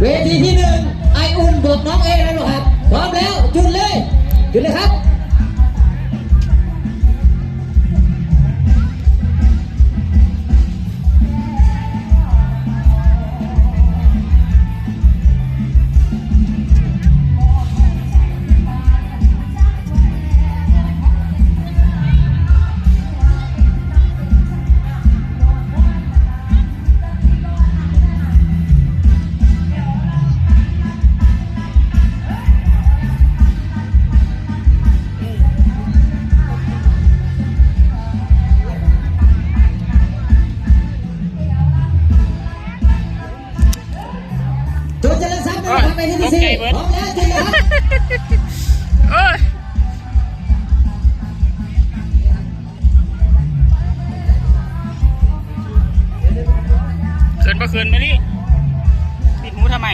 เวทีที่หนึ่งไออุ่นบวกน้องเอแล้วครับพร้อมแล้วจุดเลยครับจุดจะเล่นซ้ำนะครับไปที่ที่สี่พร้อมแล้วจุดเลยครับเกินมานี่ปิดหูทำไม